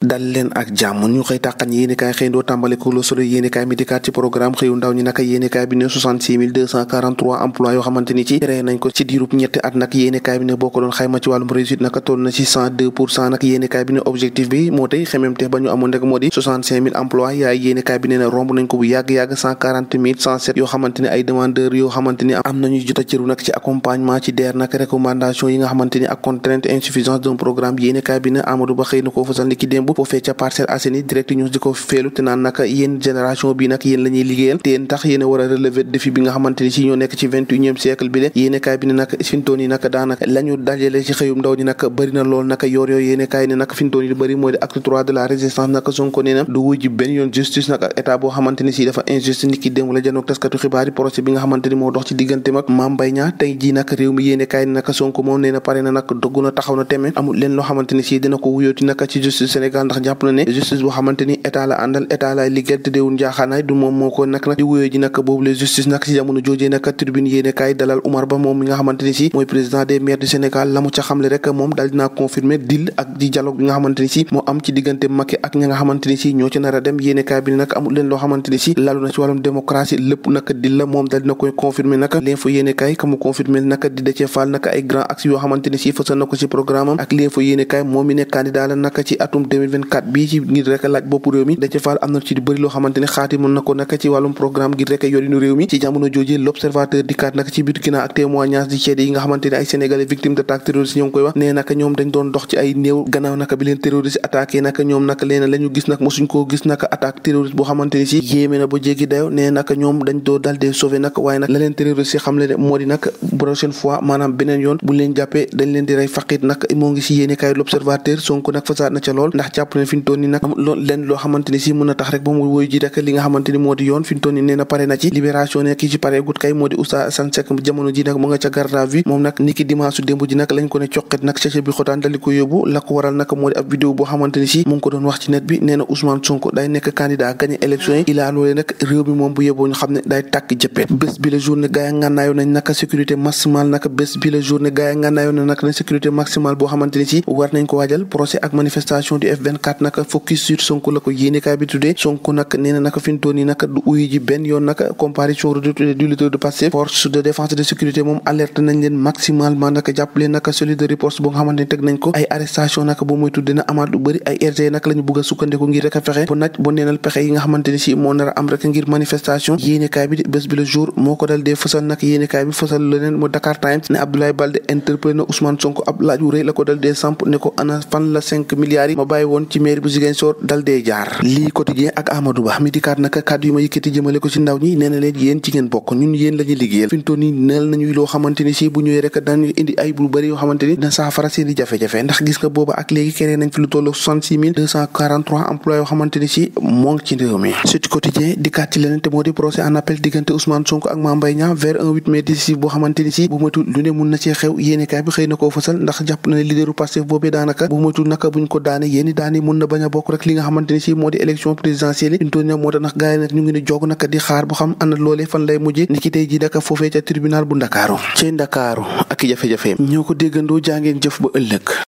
dal leen ak jàmm ñu xëy tàqan yéenekaay xëy ndoo tàmbale ko Le Soleil yéenekaay mi dikkaat ci programme xëyu ndaw ñi naka yéenekaay bi ne 66 243 emploi yoo xamante ni ci créé nañ ko ci diirub ñetti at nag yéenekaay bi ne boo ko doon xayma ci wàllum réussite naka toll na ci 102% nag yéenekaay bi ne objectif bi moo tey xememte ba ñu amoon rek moo di 65 000 emploi yaay yéenekaay bi ne na romb nañ ko bu yàgg-yàgg 140 107 yoo xamante ni ay demandeurs yoo xamante ni am nañu jot a cëru nag ci accompagnement ci DER nag recommandation yi nga xamante ni ak contrainte insuffisance d'un programme yéenekaay bi ne Amadou Ba xëy na koo fasal ni ki démb foofee ca Parcelles Assainies Direct News di ko feelu te naan nag yéen génération bi nag yéen la ñuy liggéeyal te yéen tax yéen a war a relever défi bi nga xamante ni si ñoo nekk ci 21e siècle bi de yéenekaay bi ne nag fintoon yi nag daanaka la ñu dajale ci xëyum ndaw ñi nag bëri na lool nag yoor yooyu yéenekaay ne nag fintoon yi bëri mooy de acte 3 de la résistance nag Sonko nee na du wuy ji benn yoon justice nag ak état boo xamante ni si dafa injuste ni ki démb la janook taskatu xibaar yi procès bi nga xamante ni moo dox ci diggante mag Mame Mbaye Niang tey ji nag réew mi yéenekaay ne nag Sonko moom nee na pare na nag dogg na taxaw na teme amul leen loo xamante ni si dina ko wuyooti nag ci justice Sénégal ndax jàpp na ne justice boo xamante ni état la àndal état lay liggéeyal te déewul njaaxaanaay du moom moo ko nag di wuyoo ji nag boobu la justice nag ci jamono joojee nag tribune yéenekaay dalal Oumar Ba moom mi nga xamante ni si mooy président des maires du Sénégal la mu ca xamle rek moom daal dinaa confirmer deal ak di dialogue bi nga xamante ni si moo am ci diggante Macky ak ña nga xamante ni si ñoo ci nar a dem yéenekaay bi nag amul leen loo xamante ni si lalu na ci wàllum démocratie lépp nag dil la moom daal dina koy confirmer nag l'info yéenekaay ka mu confirmer nag di Déthié Fall nag ay grand axe yoo xamante ni si fësal na ko ci programme am ak l'info yéenekaay moom mi nekk candidat la nag ci atum 2024 bii ci ngir rek laaj bopp réew mi Déthié Fall am na ci di bëri loo xamante ni xaati mën na ko nag ci wàllum programme ngir rek yorinu réew mi ci jamono jooju l'observateur dikkaat nag ci Burkina ak témoignage di ceede yi nga xamante ni ay sénégalais victimes d'attaque terroriste ñoo ngi koy wax nee nag ñoom dañ doon dox ci ay néew gannaaw nag bi leen terroriste attaqué nag ñoom nag leena la ñu gis nag mosuñ koo gis nag attaque terroriste boo xamante ni si yéeme na ba jéggi dayo nee nag ñoom dañ doo dal dee sauvé nag waaye nag la leen terroriste xam le ne moo di nag prochaine fois maanaam beneen yoon buñ leen jàppee dañ leen di rey faqit nag moo ngi si yéene kaay l'observateur Sonko nag fasaat na ca lool ndax jàpp ne fi ñu toll ni nag loolu leen loo xamante ni si mën na tax rek ba mu woyu ji rek li nga xamante ni moo di yoon fi ñu toll ni nee na pare na ci libération ne kii ci pare gut kay moo di Oustaz Assane Seck jamono ji nag mu nga ca garde à vue moom nag niki dimanche su démb ji nag lañ ko ne coqet nag caca bi xotaan dali ko yóbbu la ko waral nag moo di ab vidéo boo xamante ni si mu ngi ko doon wax ci net bi nee na Ousmane Sonko day nekk candidat gagné élection yi ilaa loolee nag réew mi moom bu yeboo ñu xam ne day tàkk jëppet bés bi la journée gaa yi ngànnaayoo nañ naka sécurité maximale naka bés bi la journée gaa yi ngànnaayoo na nag na sécurité maximale boo xamante ni si war nañ ko waajal procès ak manifestation du F24 naka focus sur Sonko la ko yéenekaay bi tuddee Sonko nag nee na naka fi mu toll nii naka du uyu ji benn yoon naka comparution redoublée du leader de Pastef force de défense et de sécurité moom alerte nañ leen maximalement naka jàppale naka solide de riposte boo nga xamante ni teg nañ ko ay arrestation naka bu muy tuddee na amaat lu bëri ay RG naka la ñu bëgg a sukkandiku ngir rek a fexe bu naj bu neenal pexe yi nga xamante ni si moo nar a am rek ngir manifestation yéenekaay bi bés bi le jour moo ko dal dee fësal nag yéenekaay bi fësal leneen mu Dakar Times ne Abdoulaye Baldé interpellé na Ousmane Sonko ab laaj wu rëy la ko dal dee samp ne ko ana fan la 5 milliards yi ma bàyyi woon ci mairie bu Ziguinchor dal dee jaar lii quotidien ak Amadou Ba mi dikkaat naka kàddu yu ma yëkkati jëmale ko ci ndaw ñi nee na leen yéen ci ngeen bokk ñun yéen la ñuy liggéeyal fi mu toll nii neel nañuy loo xamante ni si bu ñëwee rek dañu indi ay bu bëri yoo xamante ni dina saafara seen i jafe-jafe ndax gis nga booba ak léegi créé nañ fi lu toll 66 243 emplois yoo xamante ni si moo ngi ci réew mi Sud Quotidien dikkaat ci leneen te moo di procès en appel diggante Ousmane Sonko ak Mame Mbaye Niang vers un 8 mai décisif boo xamante ni si bu matul lu ne mun na cee xew yéenekaay bi xëy na koo fësal ndax jàpp na ne leaderu Pastef boobee daanaka bu matul naka buñ ko daane yéeni daani mun na bañ a bokk rek li nga xamante ni si moo di élection présidentielle yi ñu moo tax nag gars yi nag ñu ngi ni jog naka di xaar bu xam ana loolee fan lay mujjee ni ki tey ji naka foofee ca tribunal bu Ndakaaru ci Ndakaaru ak jafe-jafe ñoo ko déggandoo jàngeen jëf ba ëllëg